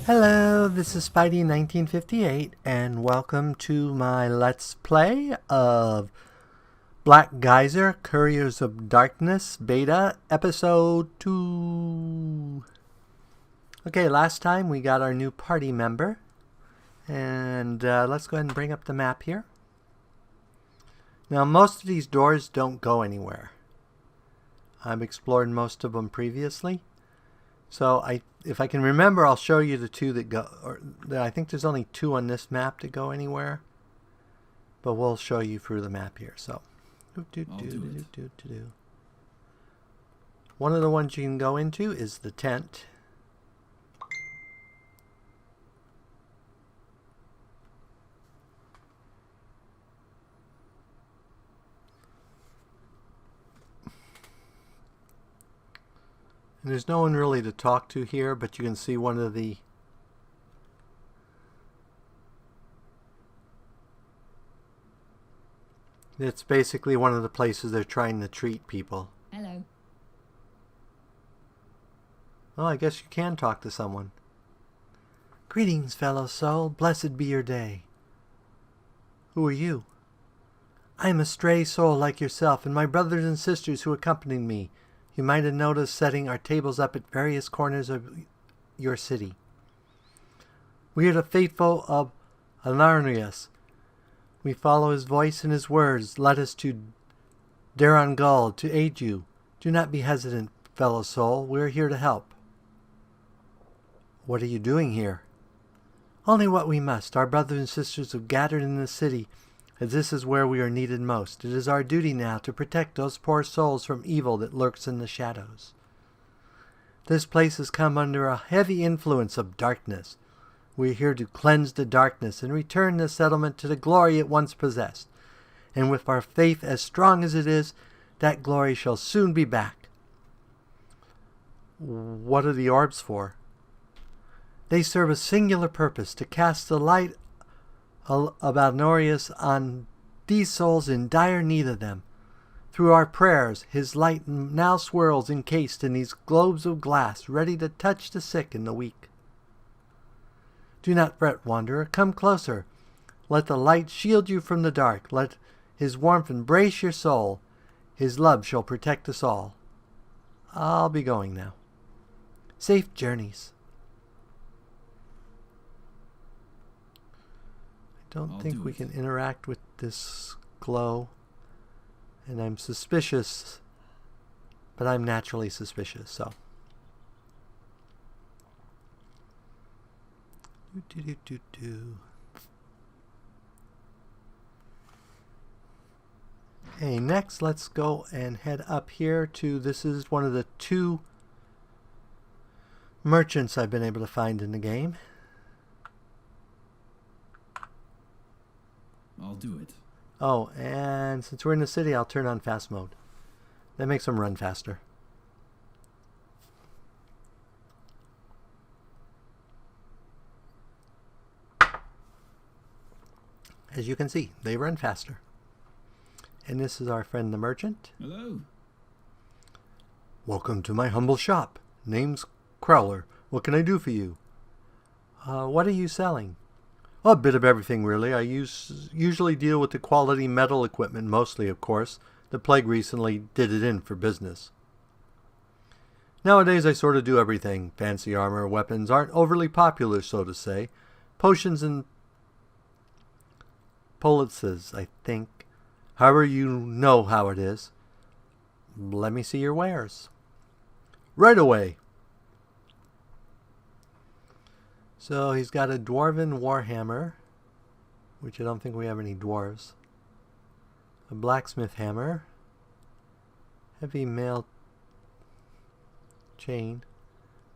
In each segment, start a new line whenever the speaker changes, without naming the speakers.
Hello, this is Spidey1958, and welcome to my Let's Play of Black Geyser, Couriers of Darkness, Beta, Episode 2. Okay, last time we got our new party member, and let's go ahead and bring up the map here. Now, most of these doors don't go anywhere. I've explored most of them previously. So if I can remember, I'll show you the two that go. I think there's only two on this map that go anywhere. But we'll show you through the map here. So, one of the ones you can go into is the tent. And there's no one really to talk to here, but you can see one of the it's basically one of the places they're trying to treat people.
Hello.
Well, I guess you can talk to someone. Greetings, fellow soul. Blessed be your day. Who are you? I am a stray soul like yourself, and my brothers and sisters who accompanied me. You might have noticed setting our tables up at various corners of your city. We are the faithful of Alarnius. We follow his voice and his words led us to Darangul to aid you. Do not be hesitant, fellow soul. We are here to help. What are you doing here? Only what we must. Our brothers and sisters have gathered in the city, as this is where we are needed most. It is our duty now to protect those poor souls from evil that lurks in the shadows. This place has come under a heavy influence of darkness. We are here to cleanse the darkness and return the settlement to the glory it once possessed. And with our faith as strong as it is, that glory shall soon be back. What are the orbs for? They serve a singular purpose, to cast the light of Alnorius on these souls in dire need of them. Through our prayers, his light now swirls encased in these globes of glass, ready to touch the sick and the weak. Do not fret, wanderer. Come closer. Let the light shield you from the dark. Let his warmth embrace your soul. His love shall protect us all. I'll be going now. Safe journeys. Don't think we can interact with this glow, and I'm suspicious, but I'm naturally suspicious, so. Okay, next let's go and head up here to, this is one of the two merchants I've been able to find in the game.
I'll do it.
Oh, and since we're in the city, I'll turn on fast mode. That makes them run faster. As you can see, they run faster. And this is our friend the merchant.
Hello.
Welcome to my humble shop. Name's Crowler. What can I do for you? What are you selling? A bit of everything, really. I usually deal with the quality metal equipment, mostly, of course. The plague recently did it in for business. Nowadays, I sort of do everything. Fancy armor, weapons aren't overly popular, so to say. Potions and polices, I think. However, you know how it is. Let me see your wares. Right away. So he's got a dwarven warhammer, which I don't think we have any dwarves. A blacksmith hammer. Heavy mail chain,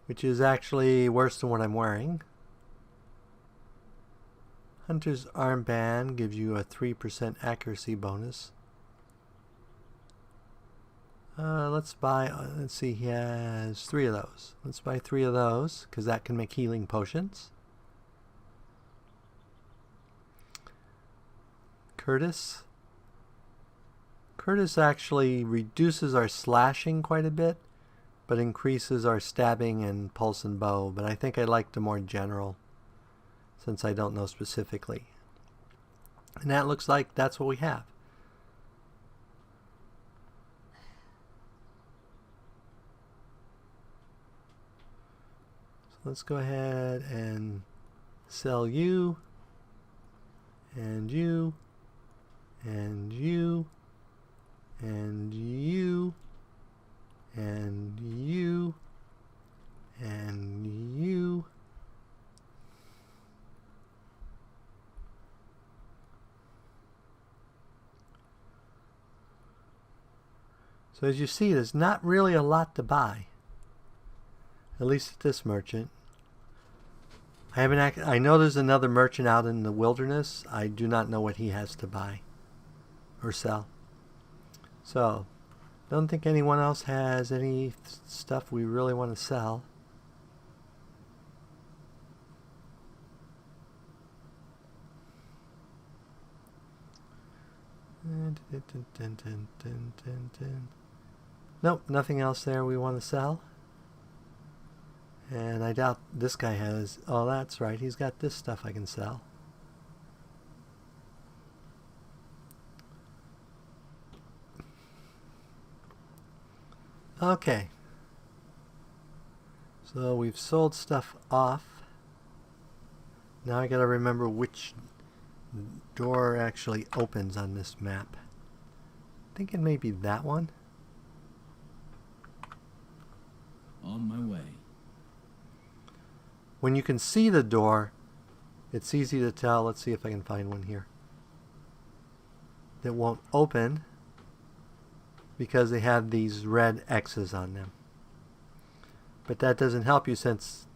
which is actually worse than what I'm wearing. Hunter's armband gives you a 3% accuracy bonus. Let's see, he has 3 of those. Let's buy 3 of those, because that can make healing potions. Curtis. Curtis actually reduces our slashing quite a bit, but increases our stabbing and pulse and bow. But I think I like the more general, since I don't know specifically. And that looks like that's what we have. So let's go ahead and sell you, and you, and you, and you, and you, and you. So as you see, there's not really a lot to buy, at least at this merchant. I know there's another merchant out in the wilderness. I do not know what he has to buy or sell. So, don't think anyone else has any stuff we really want to sell. Nope, nothing else there we want to sell. And I doubt this guy has... Oh, that's right. He's got this stuff I can sell. Okay. So we've sold stuff off. Now I gotta remember which door actually opens on this map. I think it may be that one.
On my way.
When you can see the door, it's easy to tell. Let's see if I can find one here. That won't open because they have these red X's on them. But that doesn't help you, since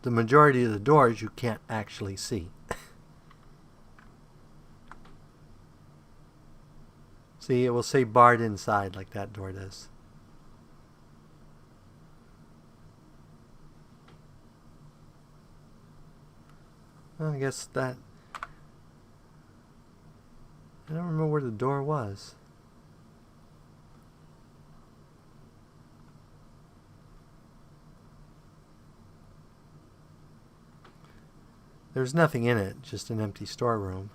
the majority of the doors you can't actually see. See, it will say barred inside like that door does. Well, I guess that... I don't remember where the door was. There's nothing in it, just an empty storeroom.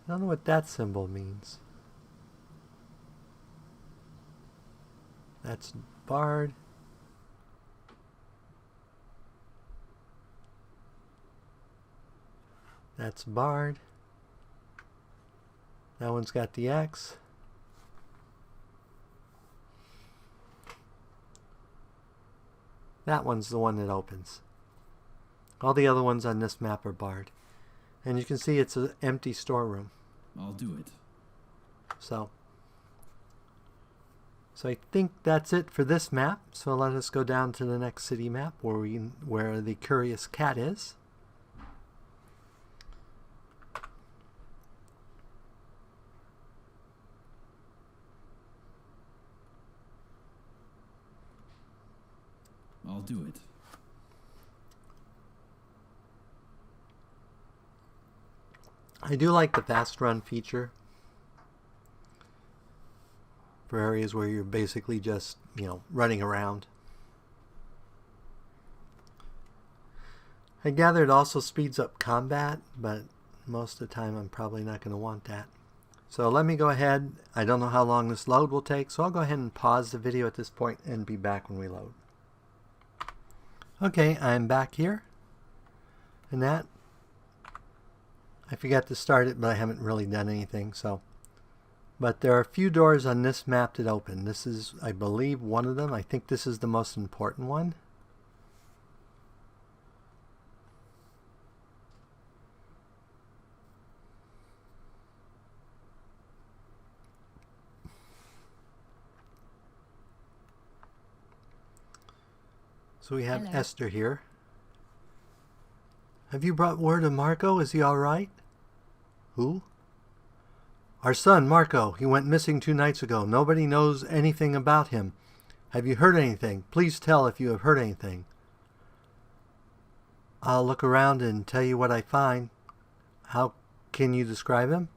I don't know what that symbol means. That's barred. That's barred. That one's got the X. That one's the one that opens. All the other ones on this map are barred. And you can see it's an empty storeroom.
I'll do it.
So I think that's it for this map. So let us go down to the next city map where the Curious Cat is.
I'll do it.
I do like the fast run feature for areas where you're basically just, running around. I gather it also speeds up combat, but most of the time I'm probably not going to want that. So let me go ahead. I don't know how long this load will take, so I'll go ahead and pause the video at this point and be back when we load. Okay, I'm back here. And that, I forgot to start it, but I haven't really done anything. But there are a few doors on this map that open. This is, I believe, one of them. I think this is the most important one. So we have
Hello.
Esther here. Have you brought word of Marco? Is he all right? Who? Our son, Marco. He went missing 2 nights ago. Nobody knows anything about him. Have you heard anything? Please tell if you have heard anything. I'll look around and tell you what I find. How can you describe him?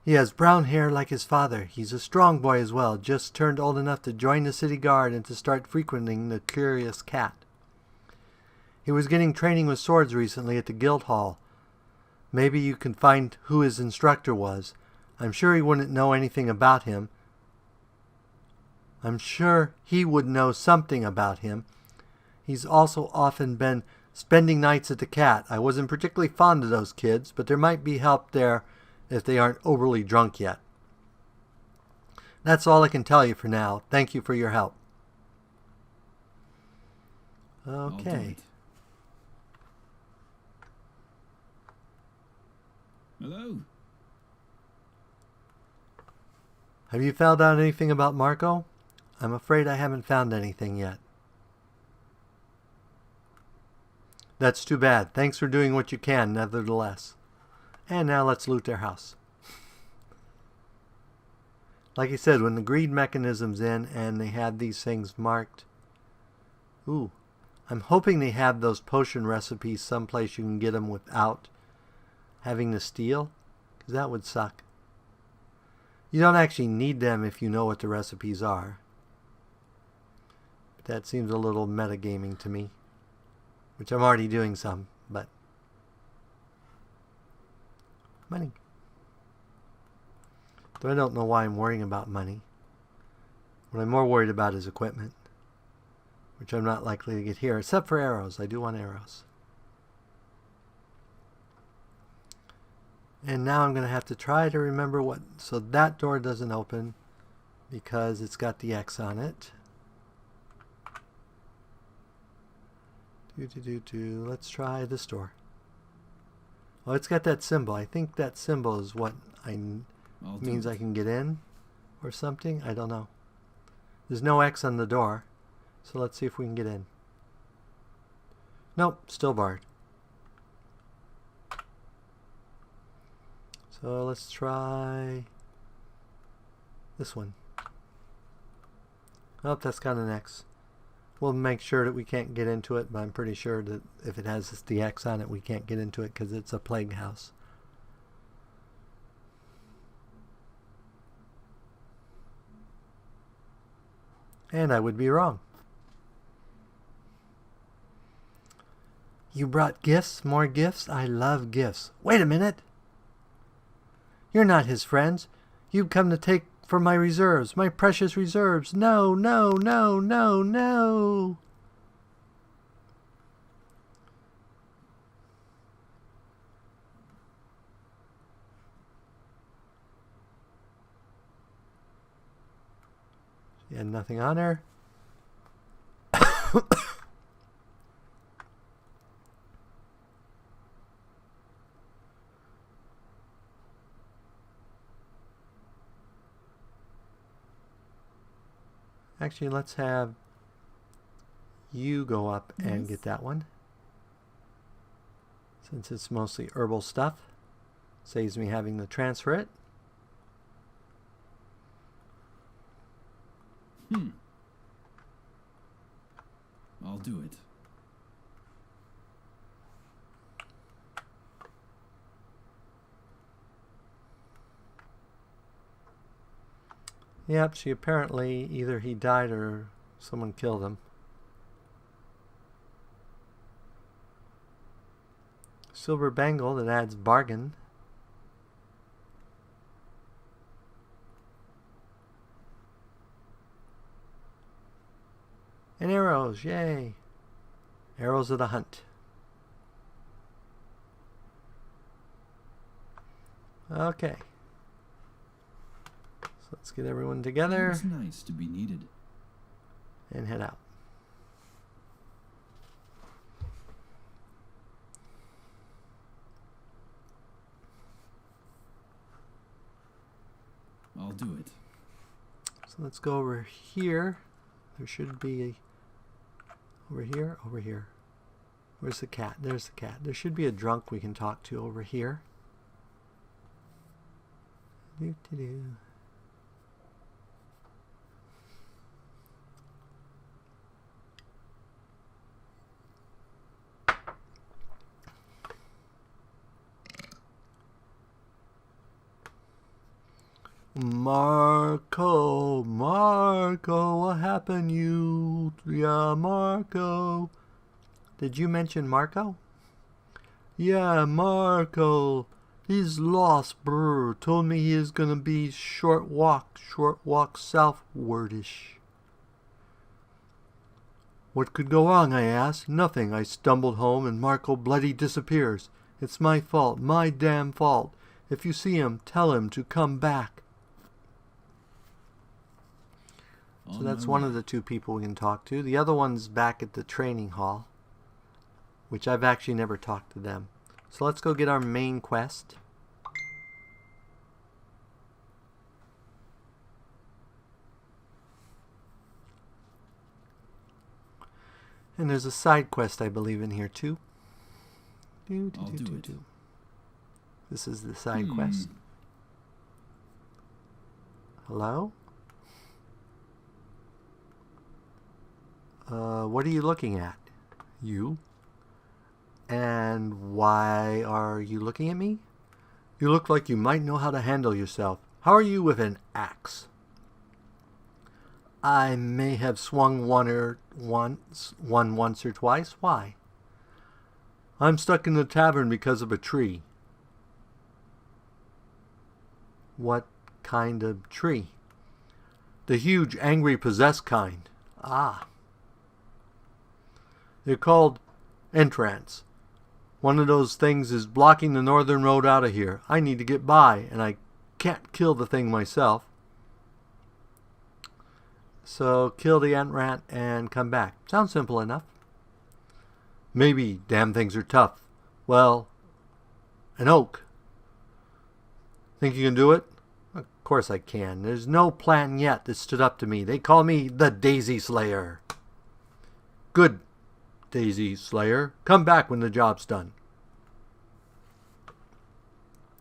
He has brown hair like his father. He's a strong boy as well, just turned old enough to join the city guard and to start frequenting the Curious Cat. He was getting training with swords recently at the guild hall. Maybe you can find who his instructor was. I'm sure he wouldn't know anything about him. I'm sure he would know something about him. He's also often been spending nights at the Cat. I wasn't particularly fond of those kids, but there might be help there if they aren't overly drunk yet. That's all I can tell you for now. Thank you for your help. Okay.
Hello?
Have you found out anything about Marco? I'm afraid I haven't found anything yet. That's too bad. Thanks for doing what you can, nevertheless. And now let's loot their house. Like I said, when the greed mechanism's in and they have these things marked. Ooh. I'm hoping they have those potion recipes someplace you can get them without having to steal. Because that would suck. You don't actually need them if you know what the recipes are. But that seems a little metagaming to me. Which I'm already doing some, but money. Though I don't know why I'm worrying about money. What I'm more worried about is equipment, which I'm not likely to get here, except for arrows. I do want arrows. And now I'm going to have to try to remember what... So that door doesn't open because it's got the X on it. Let's try this door. Oh, it's got that symbol. I think that symbol is what means I can get in or something. I don't know. There's no X on the door. So let's see if we can get in. Nope, still barred. So let's try this one. Oh, that's got an X. We'll make sure that we can't get into it, but I'm pretty sure that if it has the X on it, we can't get into it because it's a plague house. And I would be wrong. You brought gifts? More gifts? I love gifts. Wait a minute! You're not his friends. You've come to take from my reserves, my precious reserves. No, no, no, no, no. She had nothing on her. Actually, let's have you go up and get that one. Since it's mostly herbal stuff. Saves me having to transfer it.
I'll do it.
Yep, she apparently either he died or someone killed him. Silver bangle that adds bargain. And arrows, yay! Arrows of the hunt. Okay. So let's get everyone together.
It's nice to be needed.
And head out.
I'll do it.
So let's go over here. There should be over here, over here. Where's the cat? There's the cat. There should be a drunk we can talk to over here. Doo-doo-doo. Marco, what happened you? Yeah, Marco. Did you mention Marco? Yeah, Marco. He's lost, brr. Told me he is gonna be short walk southwardish. What could go wrong, I asked. Nothing. I stumbled home and Marco bloody disappears. It's my fault, my damn fault. If you see him, tell him to come back. So that's one of the two people we can talk to. The other one's back at the training hall, which I've actually never talked to them. So let's go get our main quest. And there's a side quest, I believe, in here too.
I'll do it.
This is the side quest. Hello? What are you looking at? You? And why are you looking at me? You look like you might know how to handle yourself. How are you with an axe? I may have swung one once or twice. Why? I'm stuck in the tavern because of a tree. What kind of tree? The huge, angry, possessed kind. Ah. They're called entrance. One of those things is blocking the northern road out of here. I need to get by, and I can't kill the thing myself. So kill the ant-rat and come back. Sounds simple enough. Maybe. Damn things are tough. Well, an oak. Think you can do it? Of course I can. There's no plan yet that stood up to me. They call me the Daisy Slayer. Good, Daisy Slayer. Come back when the job's done.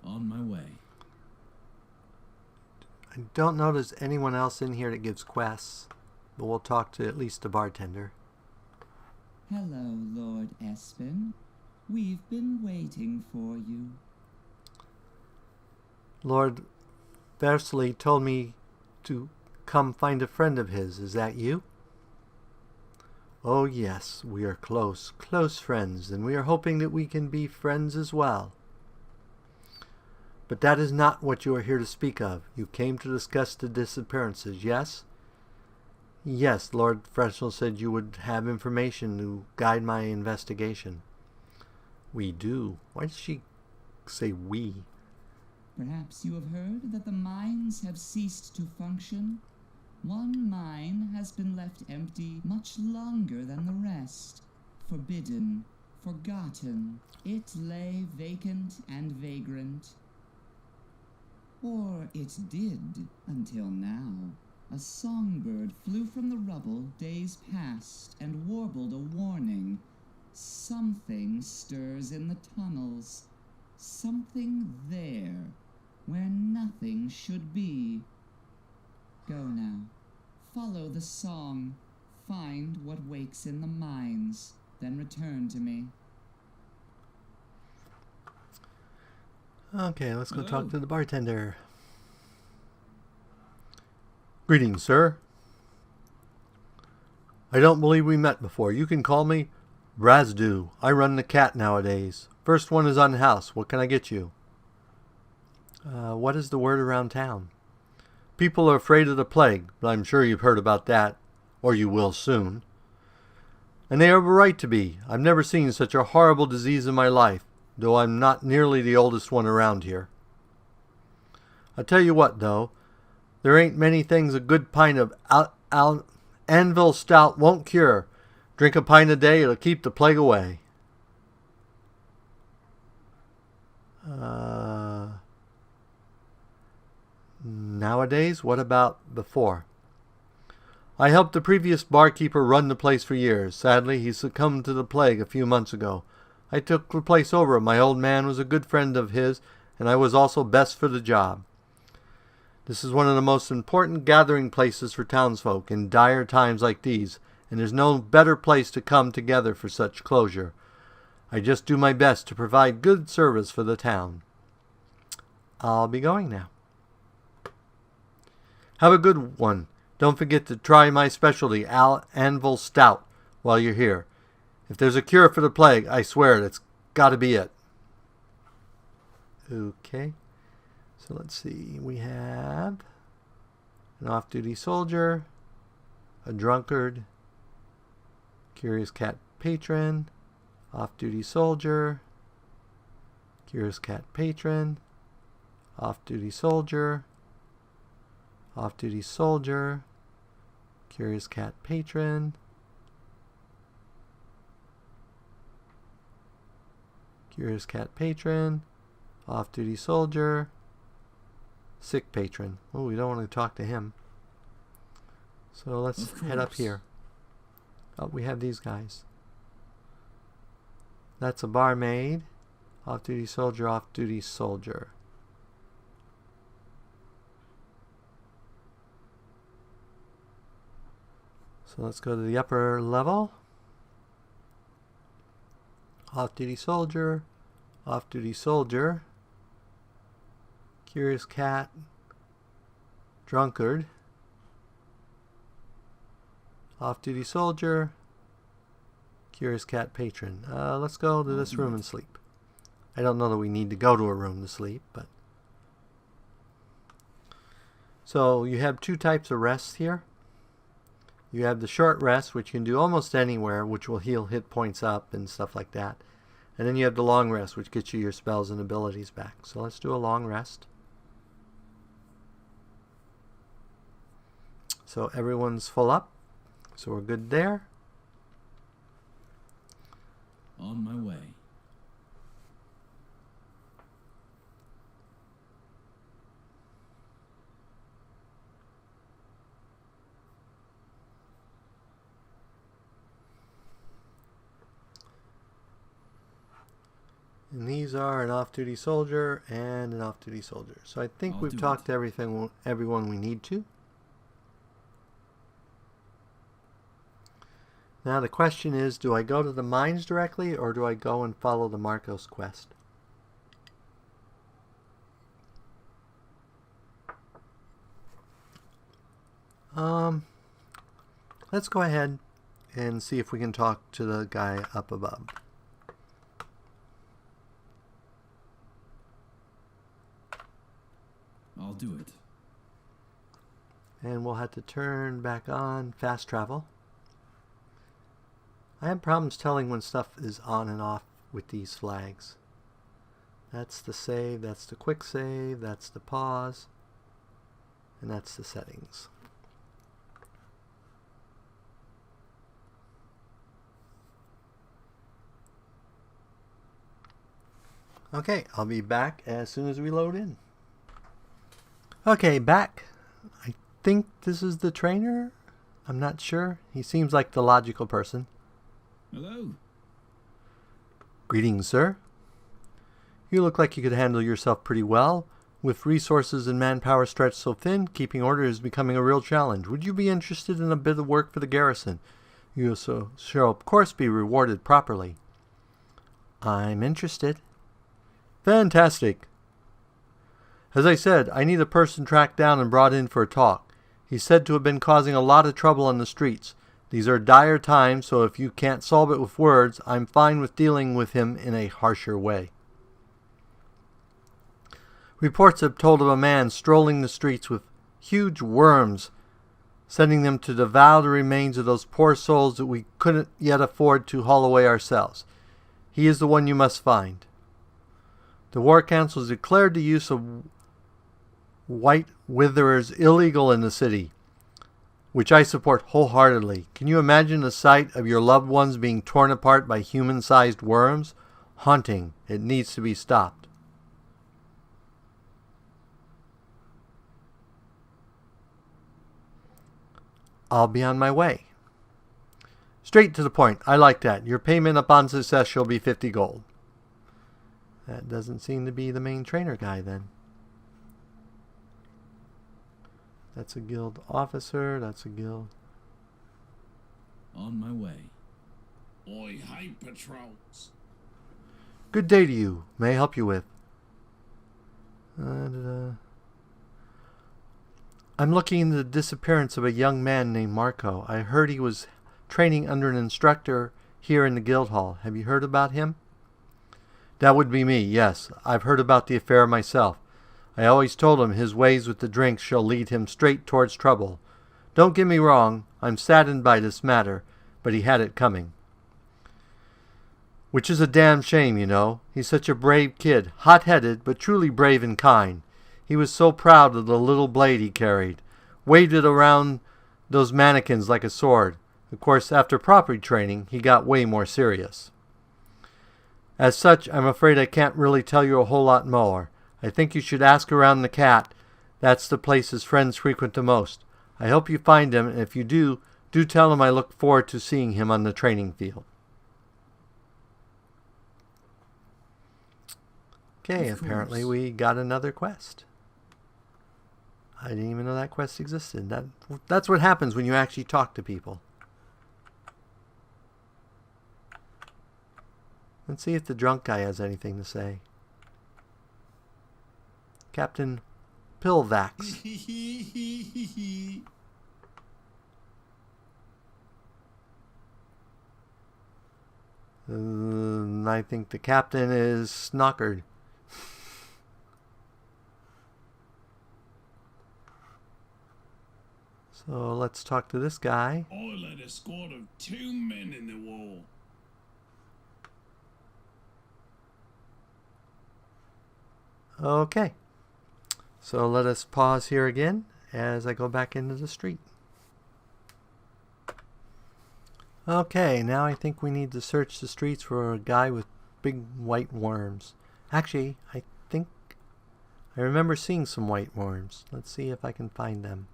On my way.
I don't know there's anyone else in here that gives quests, but we'll talk to at least the bartender.
Hello, Lord Espen. We've been waiting for you.
Lord Versley told me to come find a friend of his. Is that you? Oh yes, we are close friends, and we are hoping that we can be friends as well. But that is not what you are here to speak of. You came to discuss the disappearances, yes? Yes, Lord Fresnel said you would have information to guide my investigation. We do. Why does she say we?
Perhaps you have heard that the mines have ceased to function. One mine has been left empty much longer than the rest. Forbidden, forgotten, it lay vacant and vagrant. Or it did, until now. A songbird flew from the rubble days past and warbled a warning. Something stirs in the tunnels. Something there, where nothing should be. Go now. Follow the song. Find what wakes in the mines. Then return to me.
Okay, let's go talk to the bartender. Greetings, sir. I don't believe we met before. You can call me Brazdu. I run the cat nowadays. First one is unhoused. What can I get you? What is the word around town? People are afraid of the plague, but I'm sure you've heard about that, or you will soon. And they have a right to be. I've never seen such a horrible disease in my life, though I'm not nearly the oldest one around here. I tell you what, though, there ain't many things a good pint of anvil stout won't cure. Drink a pint a day, it'll keep the plague away. Nowadays, what about before? I helped the previous barkeeper run the place for years. Sadly, he succumbed to the plague a few months ago. I took the place over. My old man was a good friend of his, and I was also best for the job. This is one of the most important gathering places for townsfolk in dire times like these, and there's no better place to come together for such closure. I just do my best to provide good service for the town. I'll be going now. Have a good one. Don't forget to try my specialty, Anvil Stout, while you're here. If there's a cure for the plague, I swear it's got to be it. Okay. So let's see. We have an off-duty soldier, a drunkard, curious cat patron, off-duty soldier, curious cat patron, off-duty soldier, off-duty soldier, curious cat patron, curious cat patron, off-duty soldier, sick patron. Oh, we don't want to talk to him. So let's head up here. Oh, we have these guys. That's a barmaid, off-duty soldier, off-duty soldier. So let's go to the upper level. Off-duty soldier, off-duty soldier, curious cat, drunkard, off-duty soldier, curious cat patron. Let's go to this room and sleep. I don't know that we need to go to a room to sleep, but... So you have two types of rests here. You have the short rest, which you can do almost anywhere, which will heal hit points up and stuff like that. And then you have the long rest, which gets you your spells and abilities back. So let's do a long rest. So everyone's full up. So we're good there.
On my way.
And these are an off-duty soldier and an off-duty soldier. So I think we've talked to everyone we need to. Now the question is, do I go to the mines directly or do I go and follow the Marcos quest? Let's go ahead and see if we can talk to the guy up above.
I'll do it.
And we'll have to turn back on fast travel. I have problems telling when stuff is on and off with these flags. That's the save, that's the quick save, that's the pause, and that's the settings. Okay, I'll be back as soon as we load in. Okay, back. I think this is the trainer. I'm not sure. He seems like the logical person.
Hello.
Greetings, sir. You look like you could handle yourself pretty well. With resources and manpower stretched so thin, keeping order is becoming a real challenge. Would you be interested in a bit of work for the garrison? You shall, of course, be rewarded properly. I'm interested. Fantastic. As I said, I need a person tracked down and brought in for a talk. He's said to have been causing a lot of trouble on the streets. These are dire times, so if you can't solve it with words, I'm fine with dealing with him in a harsher way. Reports have told of a man strolling the streets with huge worms, sending them to devour the remains of those poor souls that we couldn't yet afford to haul away ourselves. He is the one you must find. The War Council has declared the use of white witherers illegal in the city, which I support wholeheartedly. Can you imagine the sight of your loved ones being torn apart by human-sized worms? Haunting. It needs to be stopped. I'll be on my way. Straight to the point. I like that. Your payment upon success shall be 50 gold. That doesn't seem to be the main trainer guy then. That's a guild officer. That's a guild.
On my way.
Oi, hey, patrols.
Good day to you. May I help you with? I'm looking into the disappearance of a young man named Marco. I heard he was training under an instructor here in the guild hall. Have you heard about him? That would be me, yes. I've heard about the affair myself. I always told him his ways with the drinks shall lead him straight towards trouble. Don't get me wrong, I'm saddened by this matter, but he had it coming. Which is a damn shame, you know. He's such a brave kid, hot-headed, but truly brave and kind. He was so proud of the little blade he carried, waved it around those mannequins like a sword. Of course, after proper training, he got way more serious. As such, I'm afraid I can't really tell you a whole lot more. I think you should ask around the cat. That's the place his friends frequent the most. I hope you find him, and if you do tell him I look forward to seeing him on the training field. Okay, apparently we got another quest. I didn't even know that quest existed. That's what happens when you actually talk to people. Let's see if the drunk guy has anything to say. Captain Pillvax. I think the captain is snockered. So let's talk to this guy.
I led a squad of 2 men in the war.
Okay. So let us pause here again as I go back into the street. Okay, now I think we need to search the streets for a guy with big white worms. Actually, I think I remember seeing some white worms. Let's see if I can find them.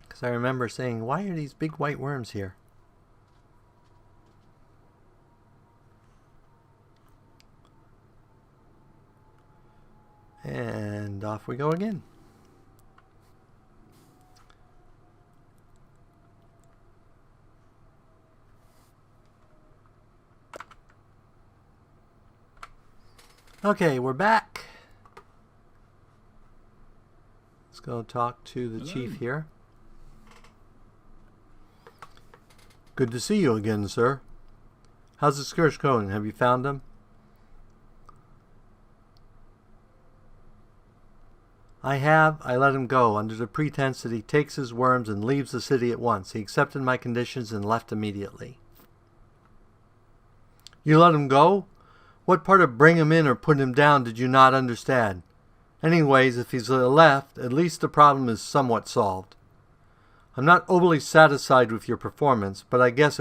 Because I remember saying, why are these big white worms here? And off we go again. Okay, we're back. Let's go talk to the chief here. Good to see you again, sir. How's the skirmish going? Have you found them? I have. I let him go under the pretense that he takes his worms and leaves the city at once. He accepted my conditions and left immediately. You let him go? What part of bring him in or put him down did you not understand? Anyways, if he's left, at least the problem is somewhat solved. I'm not overly satisfied with your performance, but I guess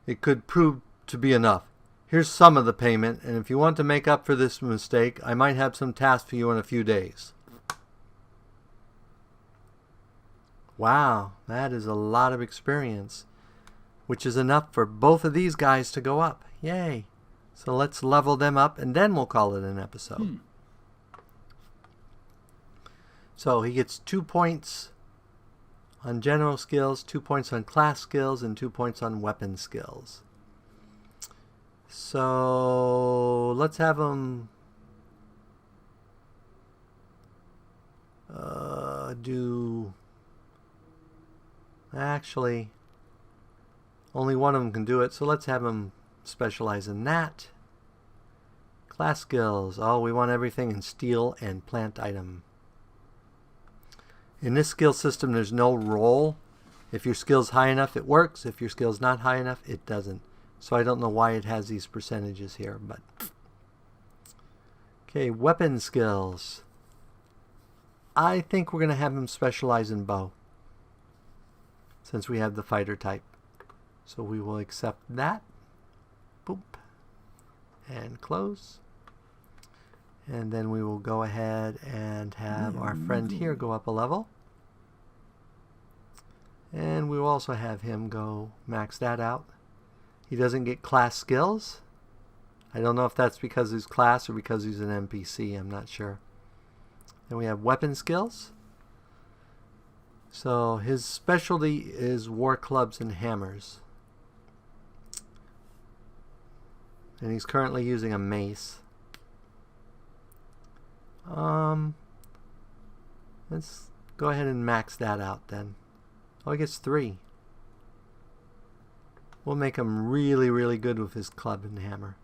it could prove to be enough. Here's some of the payment, and if you want to make up for this mistake, I might have some tasks for you in a few days. Wow, that is a lot of experience, which is enough for both of these guys to go up. Yay. So let's level them up, and then we'll call it an episode. So he gets 2 points on general skills, 2 points on class skills, and 2 points on weapon skills. So let's have him do... Actually, only one of them can do it, so let's have him specialize in that. Class skills. Oh, we want everything in steel and plant item. In this skill system, there's no roll. If your skill's high enough, it works. If your skill's not high enough, it doesn't. So I don't know why it has these percentages here, but... Okay, weapon skills. I think we're going to have him specialize in bow, since we have the fighter type. So we will accept that. Boop. And close. And then we will go ahead and have our friend here go up a level. And we will also have him go max that out. He doesn't get class skills. I don't know if that's because he's class or because he's an NPC. I'm not sure. Then we have weapon skills. So his specialty is war clubs and hammers. And he's currently using a mace. Let's go ahead and max that out then. Oh, he gets 3. We'll make him really, really good with his club and hammer.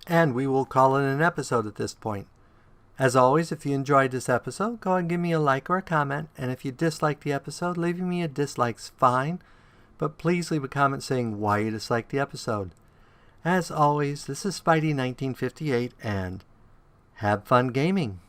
And we will call it an episode at this point. As always, if you enjoyed this episode, go and give me a like or a comment. And if you dislike the episode, leaving me a dislike's fine. But please leave a comment saying why you disliked the episode. As always, this is Spidey 1958, and have fun gaming.